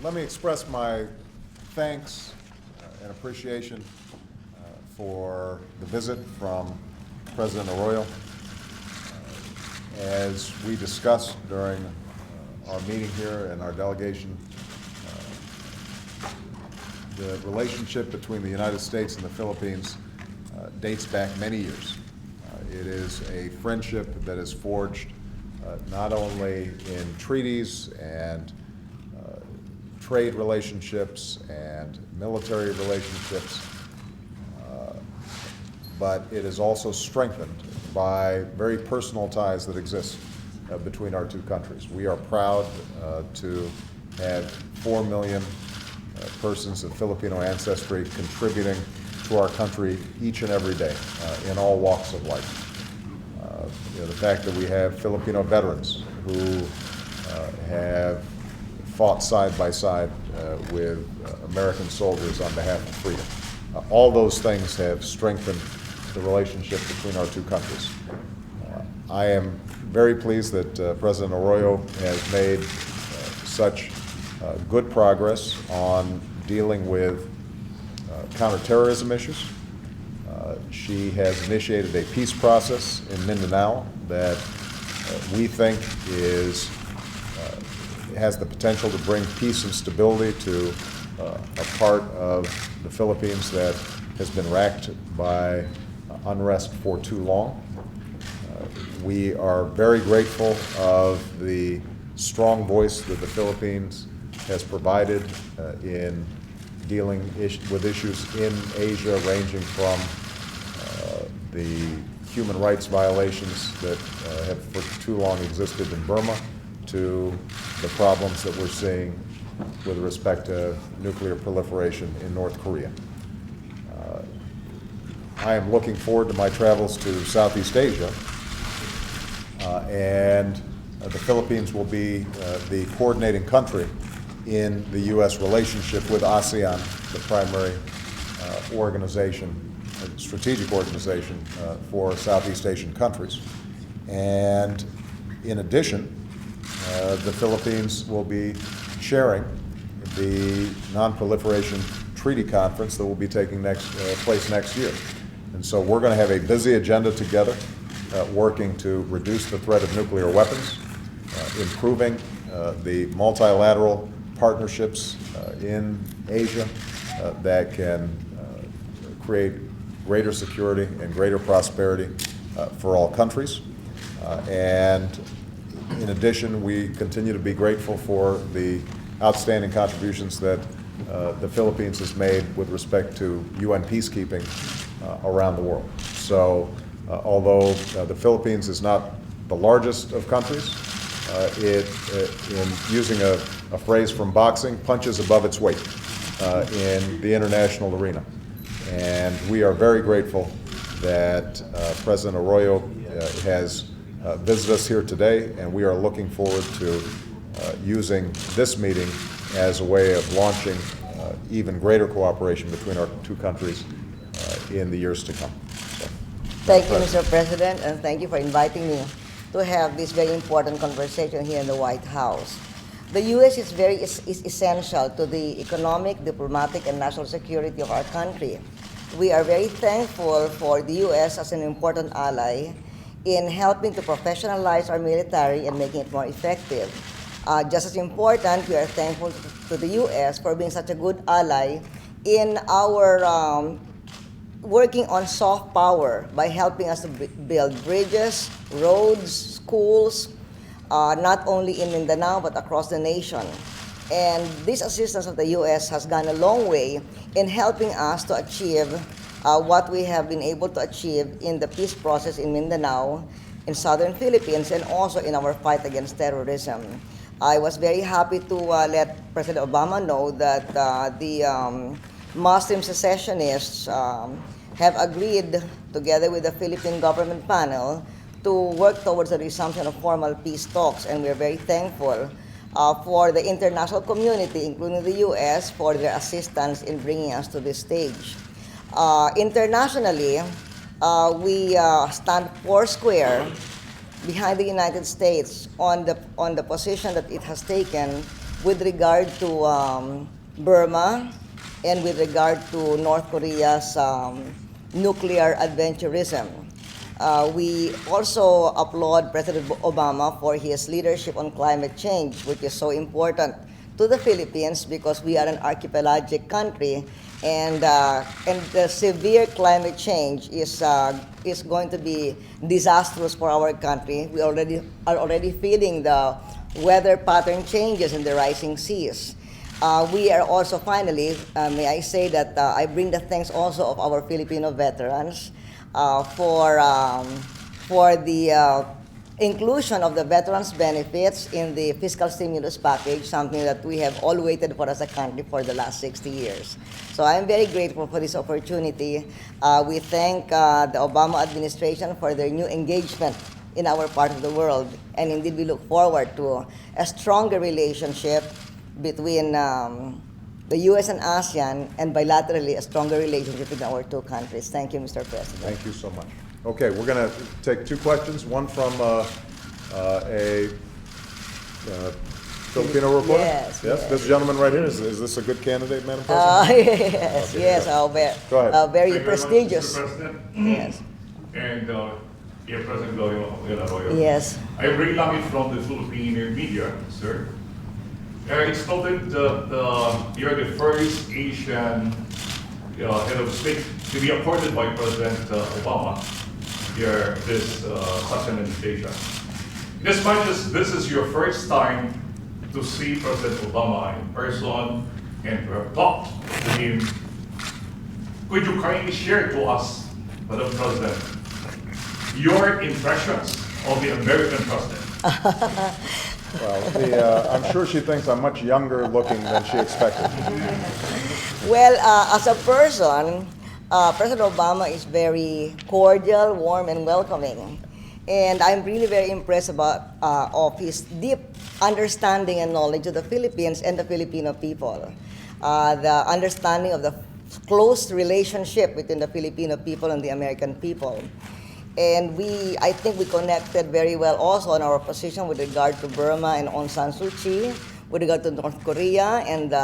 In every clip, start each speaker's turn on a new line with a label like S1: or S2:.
S1: Let me express my thanks and appreciation for the visit from President Arroyo. As we discussed during our meeting here and our delegation, the relationship between the United States and the Philippines dates back many years. It is a friendship that is forged not only in treaties and trade relationships and military relationships, but it is also strengthened by very personal ties that exist between our two countries. We are proud to have 4 million persons of Filipino ancestry contributing to our country each and every day in all walks of life. The fact that we have Filipino veterans who have fought side by side with American soldiers on behalf of freedom. All those things have strengthened the relationship between our two countries. I am very pleased that President Arroyo has made such good progress on dealing with counterterrorism issues. She has initiated a peace process in Mindanao that we think has the potential to bring peace and stability to a part of the Philippines that has been racked by unrest for too long. We are very grateful of the strong voice that the Philippines has provided in dealing with issues in Asia, ranging from the human rights violations that have for too long existed in Burma to the problems that we're seeing with respect to nuclear proliferation in North Korea. I am looking forward to my travels to Southeast Asia, and the Philippines will be the coordinating country in the U.S. relationship with ASEAN, the primary strategic organization for Southeast Asian countries. And in addition, the Philippines will be chairing the Non-Proliferation Treaty Conference that will be taking place next year. And so we're going to have a busy agenda together, working to reduce the threat of nuclear weapons, improving the multilateral partnerships in Asia that can create greater security and greater prosperity for all countries. And in addition, we continue to be grateful for the outstanding contributions that the Philippines has made with respect to UN peacekeeping around the world. So although the Philippines is not the largest of countries, in using a phrase from boxing, punches above its weight in the international arena. And we are very grateful that President Arroyo has visited us here today, and we are looking forward to using this meeting as a way of launching even greater cooperation between our two countries in the years to come. So,
S2: thank you, Mr. President, and thank you for inviting me to have this very important conversation here in the White House. The U.S. is essential to the economic, diplomatic, and national security of our country. We are very thankful for the U.S. as an important ally in helping to professionalize our military and making it more effective. Just as important, we are thankful to the U.S. for being such a good ally in our working on soft power by helping us to build bridges, roads, schools, not only in Mindanao but across the nation. And this assistance of the U.S. has gone a long way in helping us to achieve what we have been able to achieve in the peace process in Mindanao, in southern Philippines, and also in our fight against terrorism. I was very happy to let President Obama know that the Muslim secessionists have agreed, together with the Philippine government panel, to work towards the resumption of formal peace talks, and we're very thankful for the international community, including the U.S., for their assistance in bringing us to this stage. Internationally, we stand foursquare behind the United States on the position that it has taken with regard to Burma and with regard to North Korea's nuclear adventurism. We also applaud President Obama for his leadership on climate change, which is so important to the Philippines because we are an archipelagic country, and the severe climate change is going to be disastrous for our country. We are already feeling the weather pattern changes in the rising seas. We are also finally, may I say that I bring the thanks also of our Filipino veterans for the inclusion of the veterans benefits in the fiscal stimulus package, something that we have all waited for as a country for the last 60 years. So I'm very grateful for this opportunity. We thank the Obama administration for their new engagement in our part of the world, and indeed we look forward to a stronger relationship between the U.S. and ASEAN, and bilaterally a stronger relationship between our two countries. Thank you, Mr. President.
S1: Thank you so much. Okay, we're going to take two questions, one from a Filipino reporter.
S2: Yes,
S1: yes.
S2: yes.
S1: This gentleman right here, is this a good candidate, Madam President?
S2: Yes,
S1: Okay,
S2: yes,
S1: go ahead.
S2: very
S3: Thank you very much,
S2: prestigious.
S3: Mr. President.
S2: Yes,
S3: And President Gloria Macapagal-Arroyo.
S2: yes.
S3: I bring it from the Philippine media, sir. It's noted that you're the first Asian head of state to be appointed by President Obama here such an invitation. Despite this is your first time to see President Obama in person and to have talked to him. Could you kindly share to us, Madam President, your impressions of the American president?
S1: Well, I'm sure she thinks I'm much younger looking than she expected.
S2: Well, as a person, President Obama is very cordial, warm, and welcoming. And I'm really very impressed of his deep understanding and knowledge of the Philippines and the Filipino people. The understanding of the close relationship between the Filipino people and the American people. And I think we connected very well also on our position with regard to Burma and Aung San Suu Kyi, with regard to North Korea and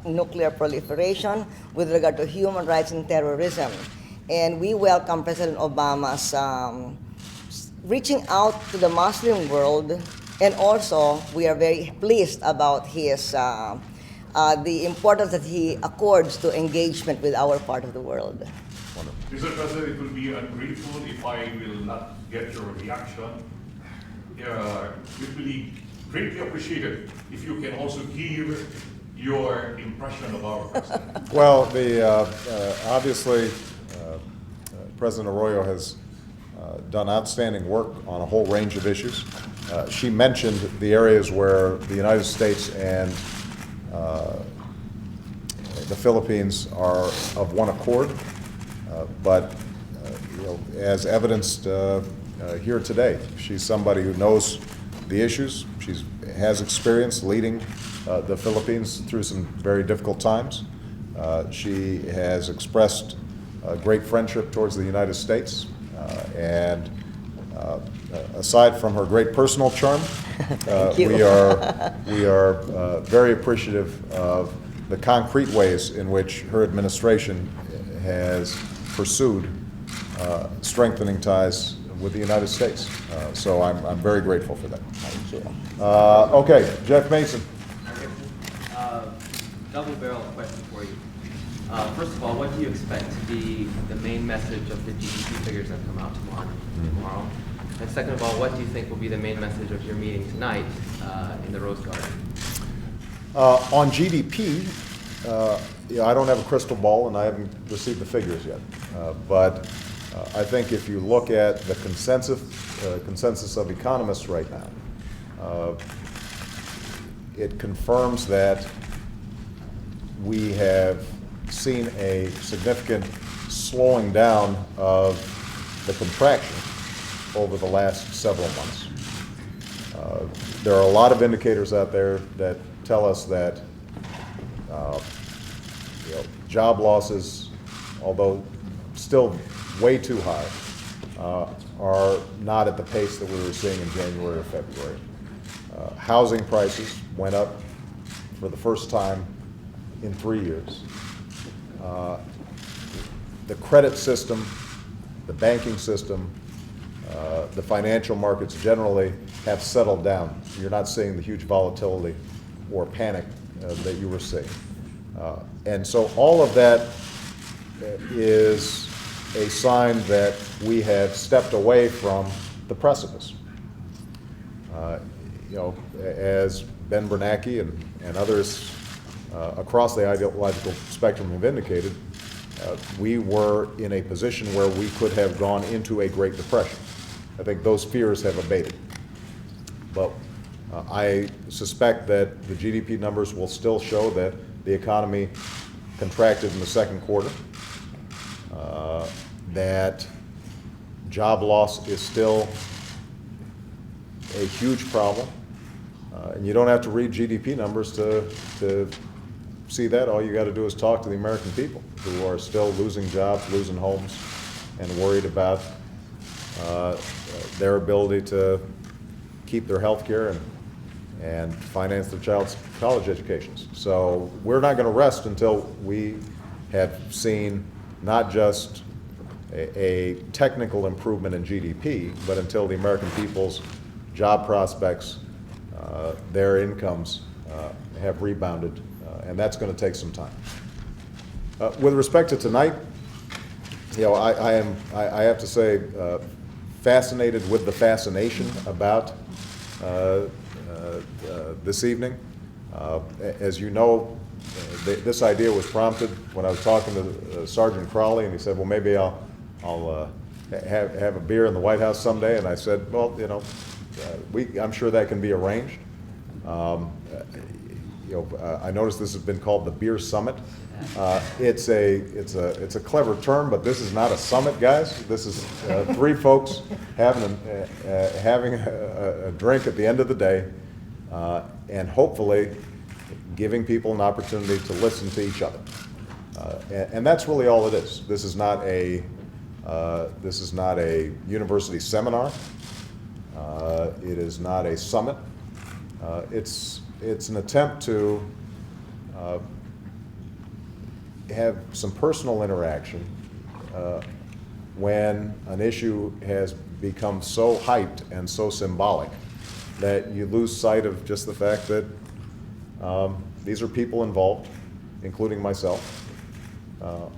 S2: nuclear proliferation, with regard to human rights and terrorism. And we welcome President Obama's reaching out to the Muslim world, and also we are very pleased about his the importance that he accords to engagement with our part of the world.
S3: Mr. President, it will be ungrateful if I will not get your reaction. It will be greatly appreciated if you can also give your impression of our president.
S1: Well, obviously, President Arroyo has done outstanding work on a whole range of issues. She mentioned the areas where the United States and the Philippines are of one accord. But as evidenced here today, she's somebody who knows the issues. She has experience leading the Philippines through some very difficult times. She has expressed great friendship towards the United States. And aside from her great personal charm, we are very appreciative of the concrete ways in which her administration has pursued strengthening ties with the United States. So I'm very grateful for that.
S2: Thank you.
S1: Okay, Jeff Mason.
S4: Double-barrel question for you. First of all, what do you expect to be the main message of the GDP figures that come out tomorrow? And second of all, what do you think will be the main message of your meeting tonight in the Rose Garden?
S1: On GDP, I don't have a crystal ball and I haven't received the figures yet. But I think if you look at the consensus of economists right now, it confirms that we have seen a significant slowing down of the contraction over the last several months. There are a lot of indicators out there that tell us that job losses, although still way too high, are not at the pace that we were seeing in January or February. Housing prices, went up for the first time in 3 years. The credit system, the banking system, the financial markets generally have settled down. You're not seeing the huge volatility or panic that you were seeing. And so all of that is a sign that we have stepped away from the precipice. You know, as Ben Bernanke and others across the ideological spectrum have indicated, we were in a position where we could have gone into a Great Depression. I think those fears have abated. But I suspect that the GDP numbers will still show that the economy contracted in the second quarter, that job loss is still a huge problem. And you don't have to read GDP numbers to see that. All you got to do is talk to the American people who are still losing jobs, losing homes, and worried about their ability to keep their health care and finance their child's college educations. So we're not going to rest until we have seen not just a technical improvement in GDP, but until the American people's job prospects, their incomes have rebounded, and that's going to take some time. With respect to tonight, you know, I have to say, fascinated with the fascination about this evening. As you know, this idea was prompted when I was talking to Sergeant Crowley, and he said, well, maybe I'll have a beer in the White House someday. And I said, well, you know, I'm sure that can be arranged. You know, I noticed this has been called the Beer Summit. It's a clever term, but this is not a summit, guys. This is three folks having a drink at the end of the day, and hopefully giving people an opportunity to listen to each other. And that's really all it is. This is not a university seminar. It is not a summit. It's an attempt to have some personal interaction when an issue has become so hyped and so symbolic that you lose sight of just the fact that these are people involved, including myself,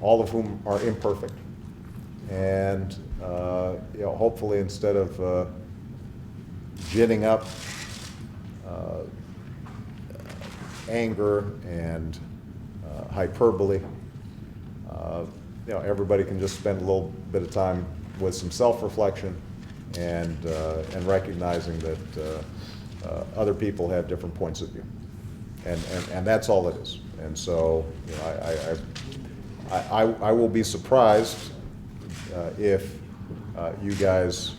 S1: all of whom are imperfect. And you know, hopefully instead of ginning up anger and hyperbole, you know, everybody can just spend a little bit of time with some self-reflection and recognizing that other people have different points of view, and that's all it is. And so, you know, I will be surprised if you guys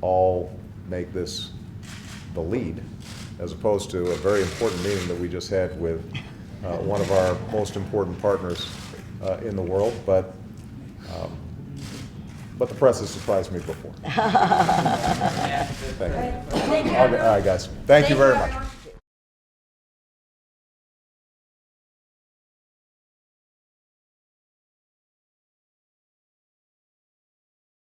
S1: all make this the lead, as opposed to a very important meeting that we just had with one of our most important partners in the world. But the press has surprised me before. Thank you. All right, guys. Thank you very much.